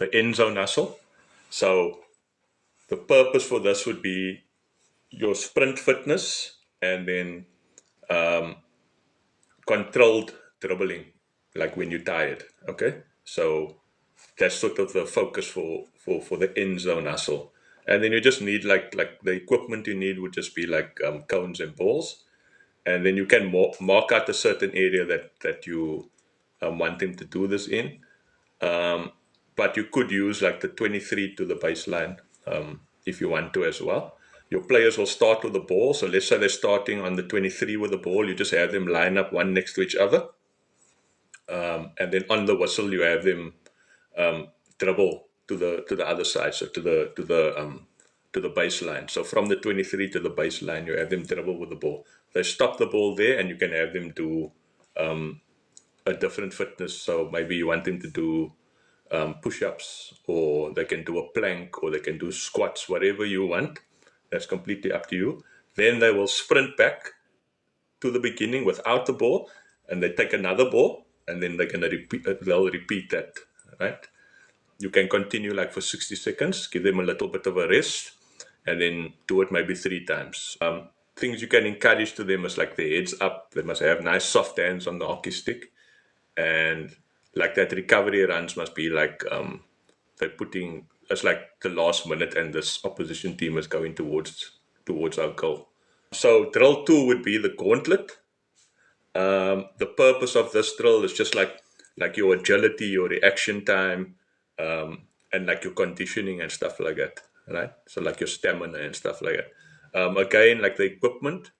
the end zone hustle. So the purpose for this would be your sprint fitness and then controlled dribbling, like when you're tired. Okay, so that's sort of the focus for the end zone hustle. And then you just need like the equipment you need would just be like cones and balls, and then you can mark out a certain area that you want him to do this in. But you could use like the 23 to the baseline if you want to as well. Your players will start with the ball. So let's say they're starting on the 23 with the ball. You just have them line up one next to each other. And then on the whistle, you have them dribble to the other side, so to the baseline. So from the 23 to the baseline, you have them dribble with the ball. They stop the ball there, and you can have them do a different fitness. So maybe you want them to do push-ups, or they can do a plank, or they can do squats, whatever you want. That's completely up to you. Then they will sprint back to the beginning without the ball, and they take another ball, and then they're gonna repeat. They'll repeat that, right? You can continue like for 60 seconds, give them a little bit of a rest, and then do it maybe 3 times. Things you can encourage to them is like their heads up. They must have nice soft hands on the hockey stick, and like that recovery runs must be like they're putting. It's like the last minute, and this opposition team is going towards our goal. So drill 2 would be the gauntlet. The purpose of this drill is just like your agility, your reaction time, and like your conditioning and stuff like that, right? So like your stamina and stuff like that. Again, like the equipment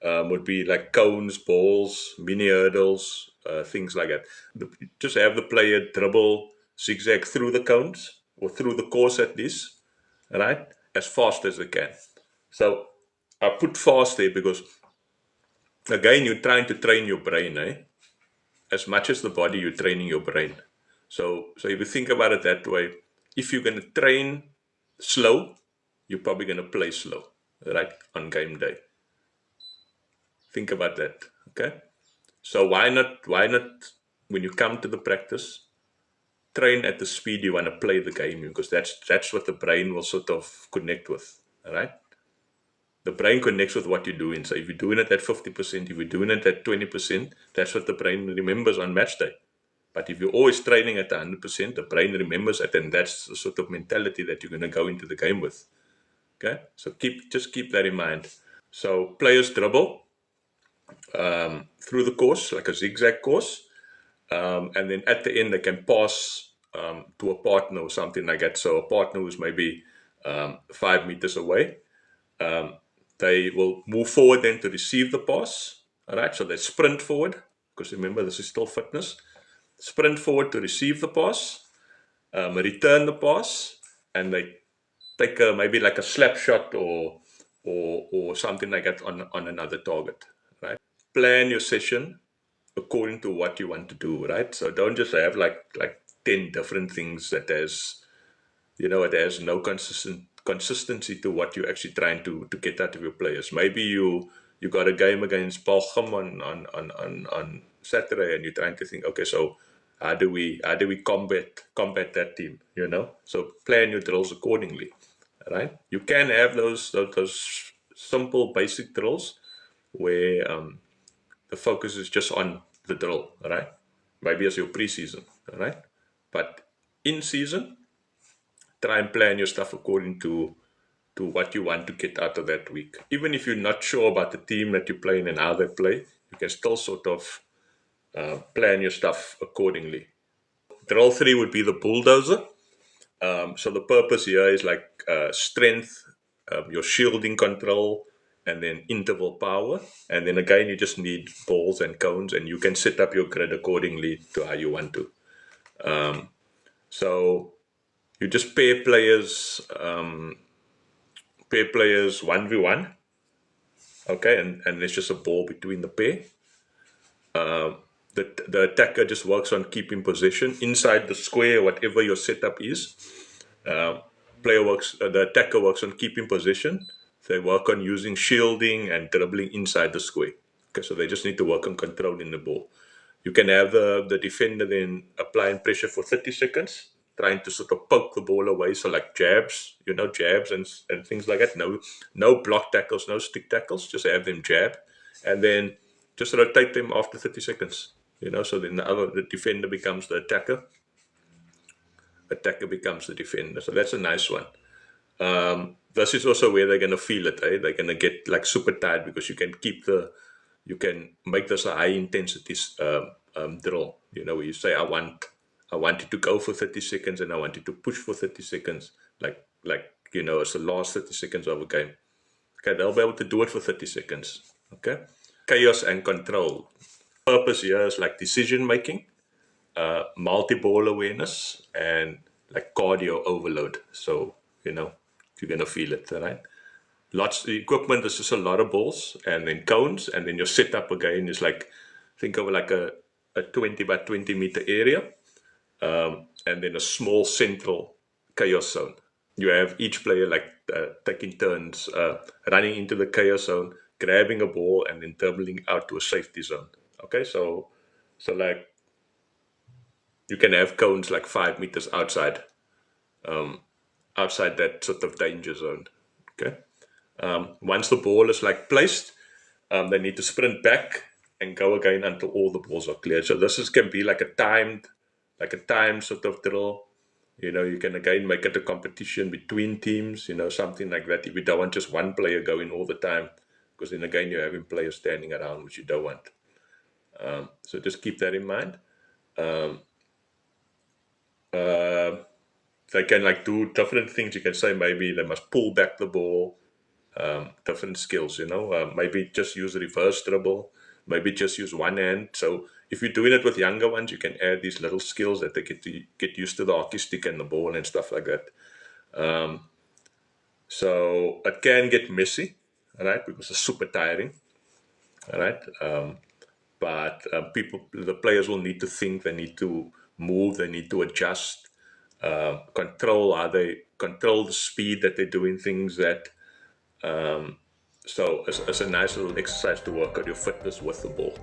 would be like cones, balls, mini hurdles, things like that. Just have the player dribble, zigzag through the cones or through the course at least, right? As fast as they can. So I put fast there because again, you're trying to train your brain, eh? As much as the body, you're training your brain. So if you think about it that way, if you're going to train slow, you're probably going to play slow, right? On game day. Think about that, okay? So why not, when you come to the practice, train at the speed you want to play the game, because that's what the brain will sort of connect with, all right? The brain connects with what you're doing. So if you're doing it at 50%, if you're doing it at 20%, that's what the brain remembers on match day. But if you're always training at 100%, the brain remembers it, and that's the sort of mentality that you're going to go into the game with. Okay, so just keep that in mind. So players dribble through the course, like a zigzag course, and then at the end they can pass to a partner or something like that. So a partner who's maybe 5 meters away. They will move forward then to receive the pass. All right, so they sprint forward, because remember, this is still fitness. Sprint forward to receive the pass, return the pass, and they take maybe like a slap shot or something like that on another target. Right. Plan your session according to what you want to do. Right. So don't just have like 10 different things that has, it has no consistency to what you're actually trying to get out of your players. Maybe you got a game against Balgham on Saturday, and you're trying to think, okay, so how do we combat that team? So plan your drills accordingly, right? You can have those simple basic drills where the focus is just on the drill, right? Maybe as your preseason, right? But in season, try and plan your stuff according to what you want to get out of that week. Even if you're not sure about the team that you're playing and how they play, you can still sort of plan your stuff accordingly. Drill 3 would be the bulldozer. So the purpose here is like strength, your shielding control, and then interval power. And then again, you just need balls and cones, and you can set up your grid accordingly to how you want to. So you just pair players 1v1, okay, and there's just a ball between the pair. The attacker just works on keeping possession inside the square, whatever your setup is. The attacker works on keeping possession. They work on using shielding and dribbling inside the square. Okay, so they just need to work on controlling the ball. You can have the defender then applying pressure for 30 seconds, trying to sort of poke the ball away. So like jabs, jabs and things like that. No block tackles, no stick tackles. Just have them jab, and then just rotate them after 30 seconds. So then the defender becomes the attacker becomes the defender. So that's a nice one. This is also where they're going to feel it. They're going to get like super tired because you can make this a high intensity drill. Where you say, I want it to go for 30 seconds and I want it to push for 30 seconds. It's the last 30 seconds of a game. Okay, they'll be able to do it for 30 seconds. Okay. Chaos and control. Purpose here is like decision making, multi-ball awareness, and like cardio overload. So, you're going to feel it, right? Lots the equipment is just a lot of balls and then cones, and then your setup again is like, think of like a 20 by 20 meter area, and then a small central chaos zone. You have each player like taking turns running into the chaos zone, grabbing a ball, and then dribbling out to a safety zone. Okay, so like you can have cones like 5 meters outside that sort of danger zone. Okay. Once the ball is like placed, they need to sprint back and go again until all the balls are clear. So can be like a timed sort of drill. You can again make it a competition between teams. Something like that. If you don't want just one player going all the time, because then again you're having players standing around, which you don't want. So just keep that in mind. They can like do different things. You can say maybe they must pull back the ball. Different skills, maybe just use reverse dribble, maybe just use one hand. So if you're doing it with younger ones, you can add these little skills that they get used to the hockey stick and the ball and stuff like that. So it can get messy, all right, because it's super tiring, all right. But the players will need to think, they need to move, they need to adjust, control the speed that they're doing things at. So it's a nice little exercise to work on your fitness with the ball.